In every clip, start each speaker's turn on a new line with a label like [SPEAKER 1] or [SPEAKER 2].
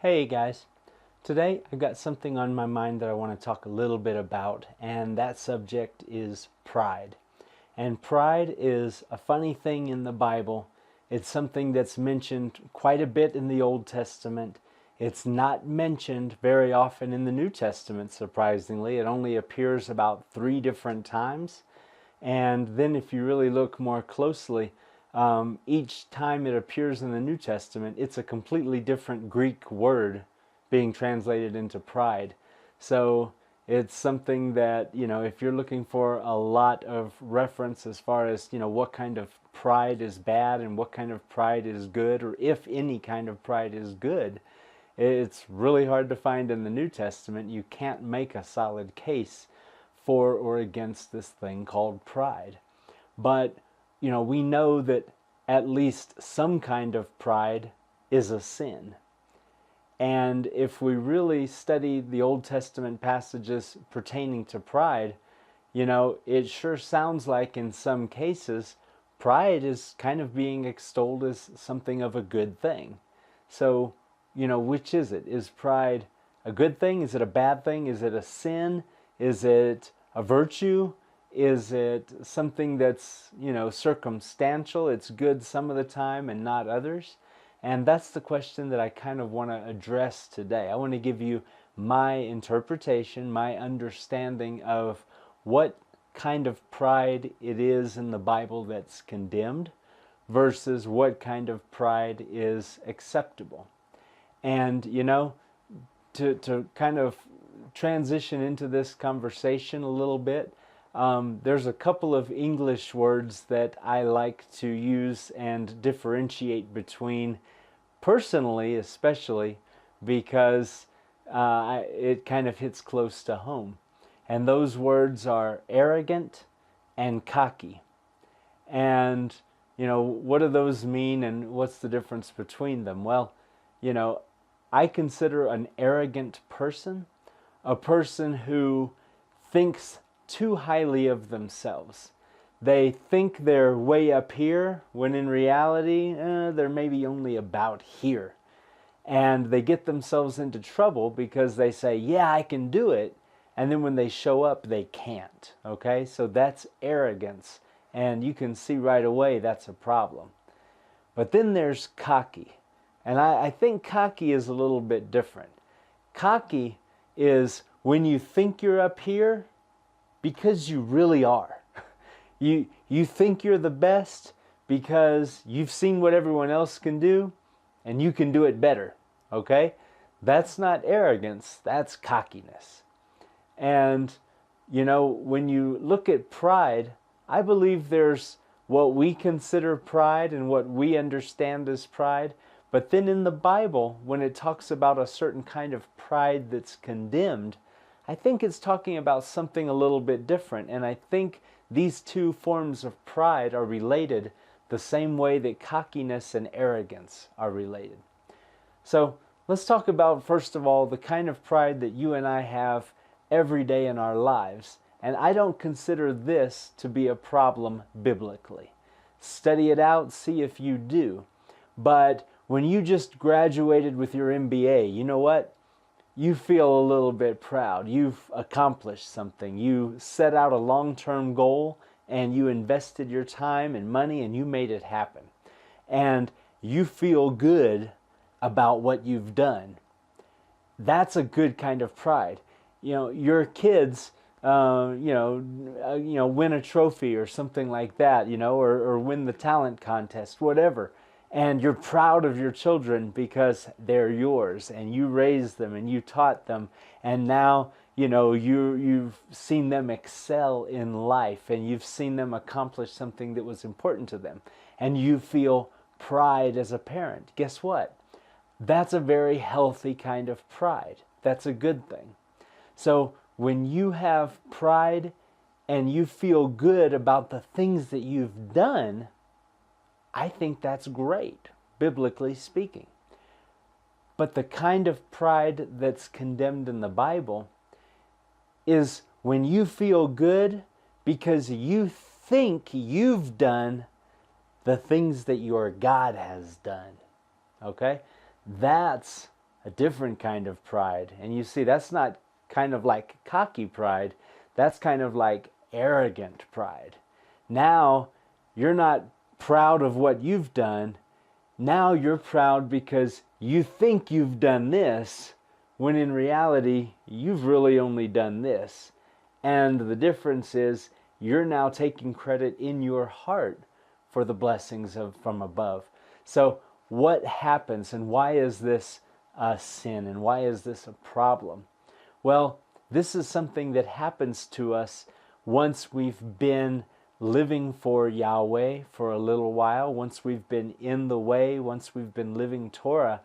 [SPEAKER 1] Hey guys, today I've got something on my mind that I want to talk a little bit about, and that subject is pride. And pride is a funny thing in the Bible. It's something that's mentioned quite a bit in the Old Testament. It's not mentioned very often in the New Testament, surprisingly. It only appears about 3 different times. And then if you really look more closely, each time it appears in the New Testament, it's a completely different Greek word being translated into pride. So it's something that, if you're looking for a lot of reference as far as, what kind of pride is bad and what kind of pride is good, or if any kind of pride is good, it's really hard to find in the New Testament. You can't make a solid case for or against this thing called pride. But, we know that at least some kind of pride is a sin. And if we really study the Old Testament passages pertaining to pride, it sure sounds like in some cases, pride is kind of being extolled as something of a good thing. So, which is it? Is pride a good thing? Is it a bad thing? Is it a sin? Is it a virtue? Is it something that's, circumstantial? It's good some of the time and not others? And that's the question that I kind of want to address today. I want to give you my interpretation, my understanding of what kind of pride it is in the Bible that's condemned versus what kind of pride is acceptable. And, to kind of transition into this conversation a little bit, there's a couple of English words that I like to use and differentiate between, personally especially, because it kind of hits close to home. And those words are arrogant and cocky. And, what do those mean and what's the difference between them? Well, I consider an arrogant person a person who thinks too highly of themselves. They think they're way up here when in reality they're maybe only about here. And they get themselves into trouble because they say, yeah, I can do it. And then when they show up, they can't. Okay? So that's arrogance. And you can see right away that's a problem. But then there's cocky. And I think cocky is a little bit different. Cocky is when you think you're up here because you really are. You think you're the best because you've seen what everyone else can do and you can do it better. Okay? That's not arrogance, that's cockiness. And, when you look at pride, I believe there's what we consider pride and what we understand as pride. But then in the Bible, when it talks about a certain kind of pride that's condemned, I think it's talking about something a little bit different. And I think these two forms of pride are related the same way that cockiness and arrogance are related. So let's talk about, first of all, the kind of pride that you and I have every day in our lives. And I don't consider this to be a problem biblically. Study it out, see if you do. But when you just graduated with your MBA, you know what? You feel a little bit proud. You've accomplished something. You set out a long-term goal and you invested your time and money and you made it happen. And you feel good about what you've done. That's a good kind of pride. Your kids, win a trophy or something like that, or win the talent contest, whatever. And you're proud of your children because they're yours and you raised them and you taught them. And now, you've seen them excel in life and you've seen them accomplish something that was important to them. And you feel pride as a parent. Guess what? That's a very healthy kind of pride. That's a good thing. So when you have pride and you feel good about the things that you've done, I think that's great, biblically speaking. But the kind of pride that's condemned in the Bible is when you feel good because you think you've done the things that your God has done. Okay? That's a different kind of pride. And you see, that's not kind of like cocky pride. That's kind of like arrogant pride. Now, you're not proud of what you've done. Now you're proud because you think you've done this, when in reality, you've really only done this. And the difference is, you're now taking credit in your heart for the blessings from above. So what happens, and why is this a sin, and why is this a problem? Well, this is something that happens to us once we've been living for Yahweh for a little while, once we've been in the way, once we've been living Torah.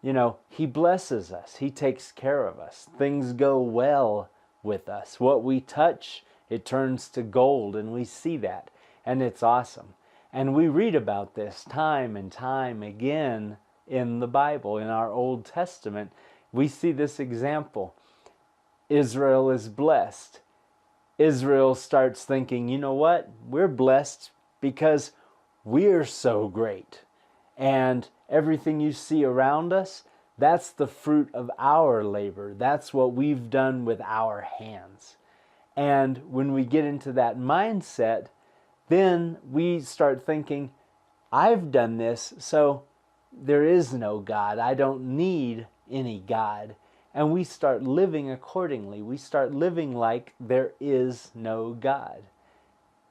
[SPEAKER 1] You know, He blesses us. He takes care of us. Things go well with us. What we touch, it turns to gold, and we see that, and it's awesome. And we read about this time and time again in the Bible, in our Old Testament. We see this example. Israel is blessed. Israel starts thinking, you know what? We're blessed because we're so great. And everything you see around us, that's the fruit of our labor. That's what we've done with our hands. And when we get into that mindset, then we start thinking, I've done this, so there is no God. I don't need any God. And we start living accordingly. We start living like there is no God,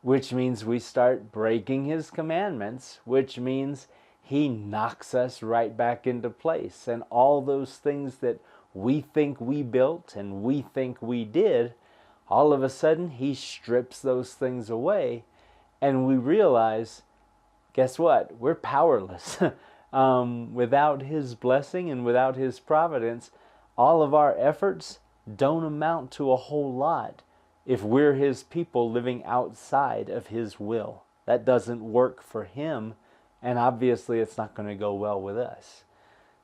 [SPEAKER 1] which means we start breaking His commandments, which means He knocks us right back into place. And all those things that we think we built and we think we did, all of a sudden He strips those things away. And we realize, guess what? We're powerless. Without His blessing and without His providence, all of our efforts don't amount to a whole lot if we're His people living outside of His will. That doesn't work for Him, and obviously it's not going to go well with us.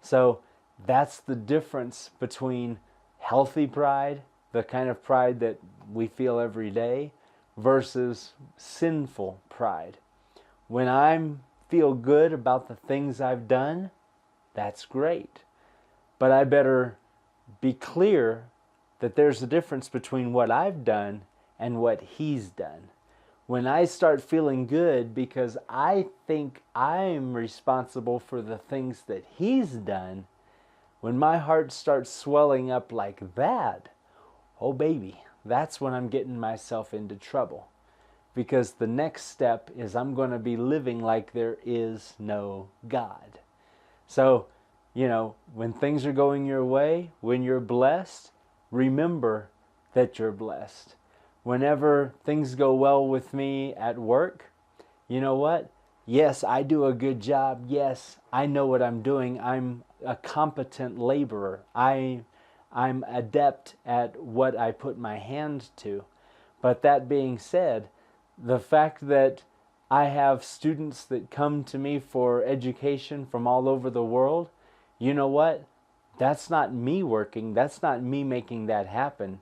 [SPEAKER 1] So that's the difference between healthy pride, the kind of pride that we feel every day, versus sinful pride. When I feel good about the things I've done, that's great. But I better be clear that there's a difference between what I've done and what He's done. When I start feeling good because I think I'm responsible for the things that He's done, when my heart starts swelling up like that, oh baby, that's when I'm getting myself into trouble. Because the next step is I'm going to be living like there is no God. So, you know, when things are going your way, when you're blessed, remember that you're blessed. Whenever things go well with me at work, you know what? Yes, I do a good job. Yes, I know what I'm doing. I'm a competent laborer. I'm adept at what I put my hand to. But that being said, the fact that I have students that come to me for education from all over the world, you know what? That's not me working. That's not me making that happen.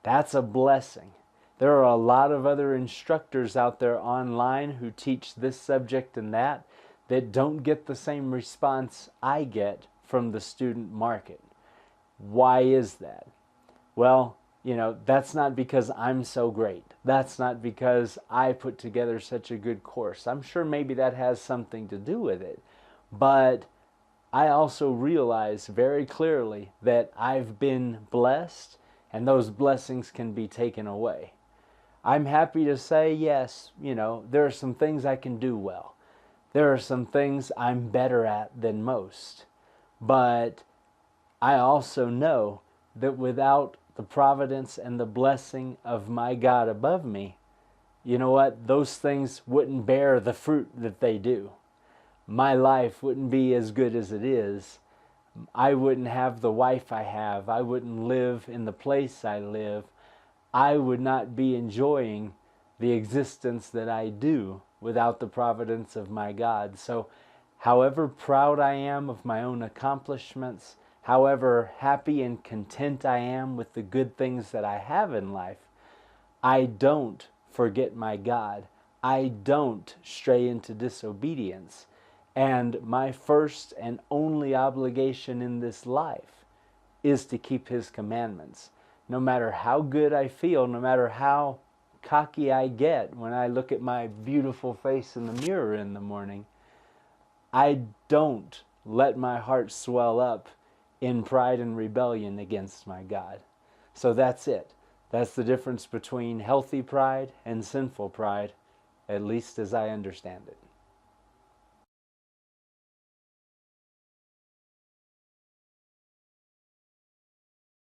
[SPEAKER 1] That's a blessing. There are a lot of other instructors out there online who teach this subject and that don't get the same response I get from the student market. Why is that? Well, you know, that's not because I'm so great. That's not because I put together such a good course. I'm sure maybe that has something to do with it. But I also realize very clearly that I've been blessed, and those blessings can be taken away. I'm happy to say, yes, you know, there are some things I can do well. There are some things I'm better at than most. But I also know that without the providence and the blessing of my God above me, you know what? Those things wouldn't bear the fruit that they do. My life wouldn't be as good as it is. I wouldn't have the wife I have. I wouldn't live in the place I live. I would not be enjoying the existence that I do without the providence of my God. So, however proud I am of my own accomplishments, however happy and content I am with the good things that I have in life, I don't forget my God. I don't stray into disobedience. And my first and only obligation in this life is to keep His commandments. No matter how good I feel, no matter how cocky I get when I look at my beautiful face in the mirror in the morning, I don't let my heart swell up in pride and rebellion against my God. So that's it. That's the difference between healthy pride and sinful pride, at least as I understand it.